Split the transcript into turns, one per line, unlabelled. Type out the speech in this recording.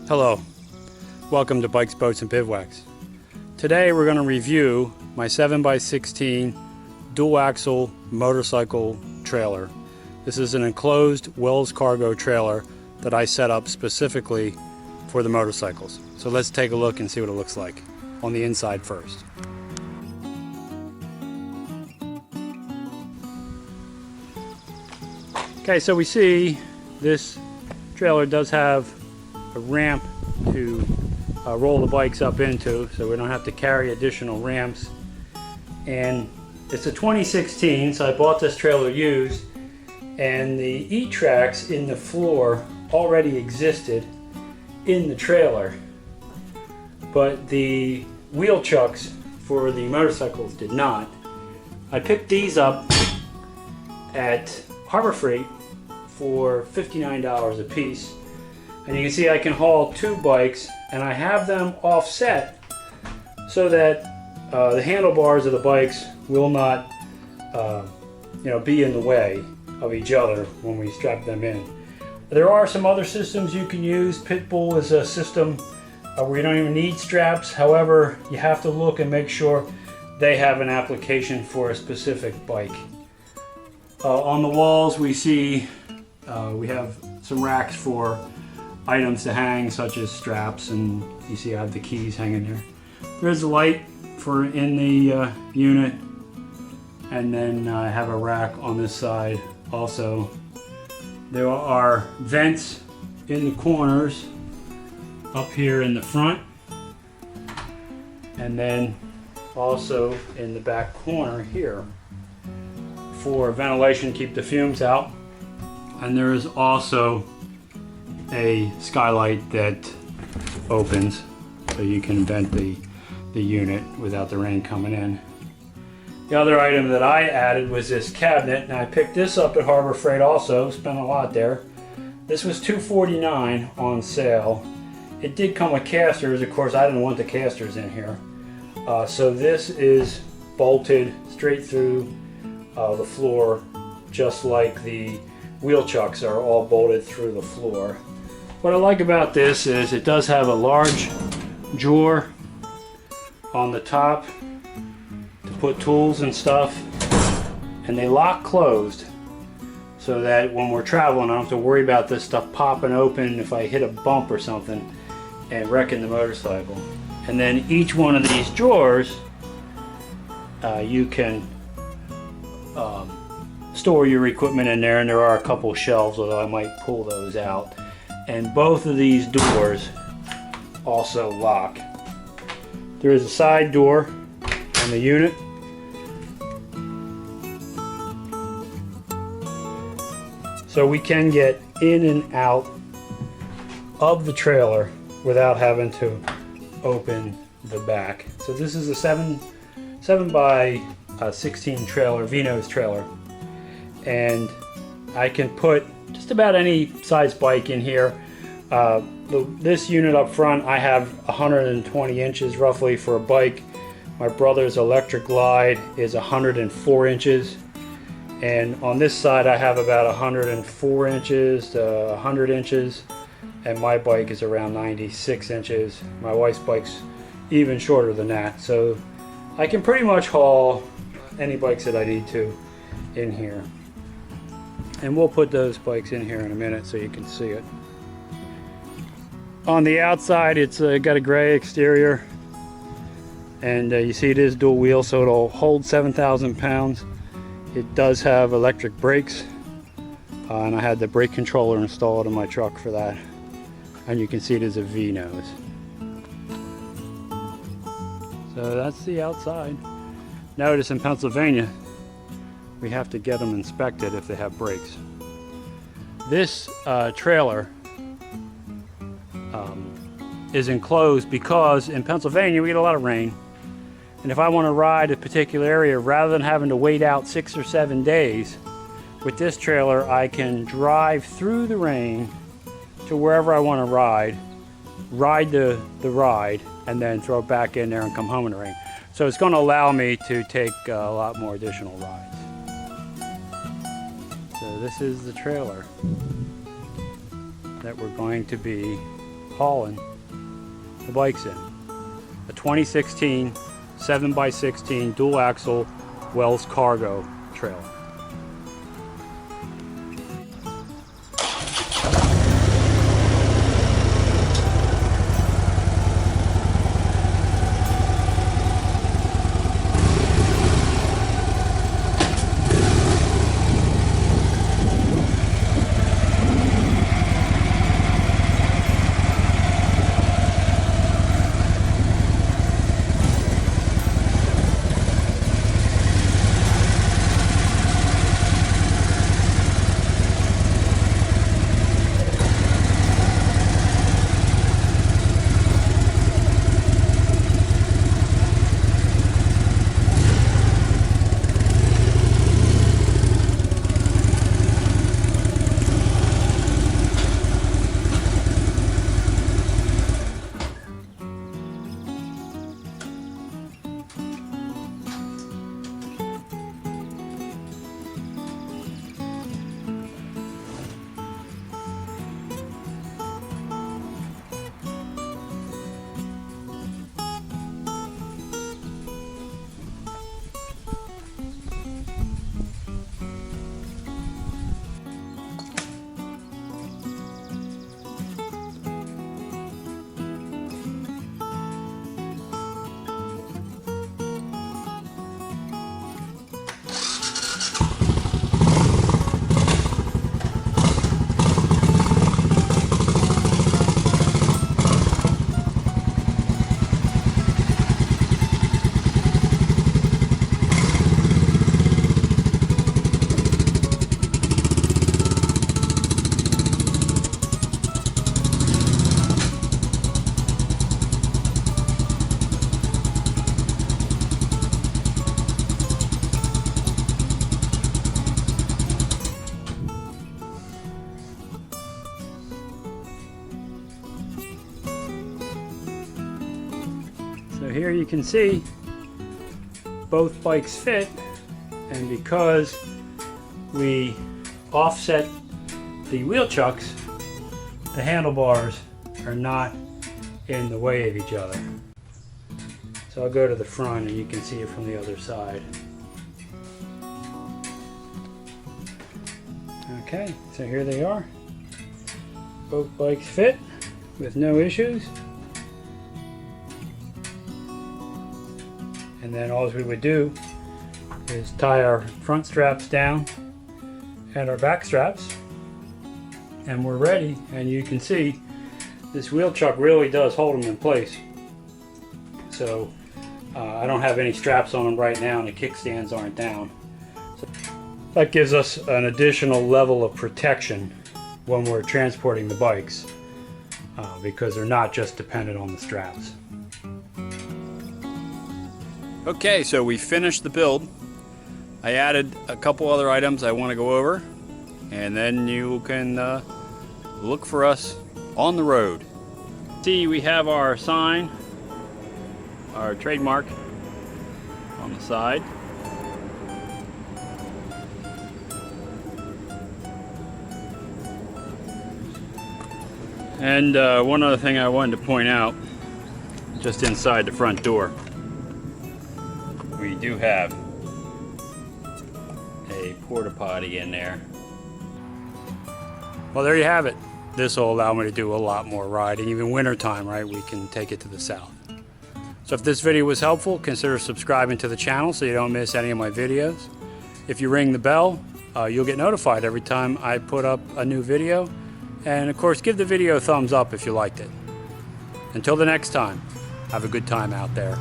Hello, welcome to Bikes, Boats, and Bivouacs. Today we're going to review my 7x16 dual axle motorcycle trailer. This is an enclosed Wells cargo trailer that I set up specifically for the motorcycles. So let's take a look and see what it looks like on the inside first. Okay, so we see this trailer does have a ramp to roll the bikes up into, so we don't have to carry additional ramps. And it's a 2016, so I bought this trailer used, and the E-tracks in the floor already existed in the trailer, but the wheel chucks for the motorcycles did not. I picked these up at Harbor Freight for $59 a piece. And you can see I can haul two bikes, and I have them offset so that the handlebars of the bikes will not be in the way of each other when we strap them in. There are some other systems you can use. Pitbull is a system where you don't even need straps. However, you have to look and make sure they have an application for a specific bike. On the walls we see we have some racks for items to hang, such as straps, and you see I have the keys hanging there. There's a light for in the unit, and then I have a rack on this side also. There are vents in the corners up here in the front, and then also in the back corner here for ventilation, keep the fumes out. And there is also a skylight that opens so you can vent the unit without the rain coming in. The other item that I added was this cabinet, and I picked this up at Harbor Freight also, spent a lot there. This was $249 on sale. It did come with casters. Of course, I didn't want the casters in here. So this is bolted straight through the floor, just like the wheel chucks are all bolted through the floor. What I like about this is it does have a large drawer on the top to put tools and stuff, and they lock closed so that when we're traveling I don't have to worry about this stuff popping open if I hit a bump or something and wrecking the motorcycle. And then each one of these drawers you can store your equipment in there, and there are a couple shelves, although I might pull those out. And both of these doors also lock. There is a side door on the unit. So we can get in and out of the trailer without having to open the back. So this is a 7x16 trailer, Vino's trailer. And I can put just about any size bike in here. This unit up front, I have 120 inches roughly for a bike. My brother's Electric Glide is 104 inches. And on this side I have about 104 inches to 100 inches. And my bike is around 96 inches. My wife's bike's even shorter than that. So I can pretty much haul any bikes that I need to in here. And we'll put those bikes in here in a minute so you can see it. On the outside, it's got a gray exterior, and you see it is dual wheel, so it'll hold 7,000 pounds. It does have electric brakes, and I had the brake controller installed in my truck for that. And you can see it is a V-nose. So that's the outside. Notice in Pennsylvania, we have to get them inspected if they have brakes. This trailer is enclosed because in Pennsylvania we get a lot of rain, and if I want to ride a particular area, rather than having to wait out 6 or 7 days, with this trailer I can drive through the rain to wherever I want to ride the ride, and then throw it back in there and come home in the rain. So it's going to allow me to take a lot more additional rides. So this is the trailer that we're going to be hauling the bikes in. A 2016 7x16 dual axle Wells Cargo trailer. So here you can see both bikes fit, and because we offset the wheel chucks, the handlebars are not in the way of each other. So I'll go to the front and you can see it from the other side. Okay, so here they are. Both bikes fit with no issues. And then all we would do is tie our front straps down and our back straps, and we're ready. And you can see this wheel chuck really does hold them in place. So I don't have any straps on them right now, and the kickstands aren't down. So that gives us an additional level of protection when we're transporting the bikes, because they're not just dependent on the straps. Okay, so we finished the build. I added a couple other items I want to go over, and then you can look for us on the road. See, we have our sign, our trademark on the side. And one other thing I wanted to point out, just inside the front door, we do have a porta potty in there. Well, there you have it. This will allow me to do a lot more riding, even winter time, right? We can take it to the south. So if this video was helpful, consider subscribing to the channel so you don't miss any of my videos. If you ring the bell, you'll get notified every time I put up a new video. And of course, give the video a thumbs up if you liked it. Until the next time, have a good time out there.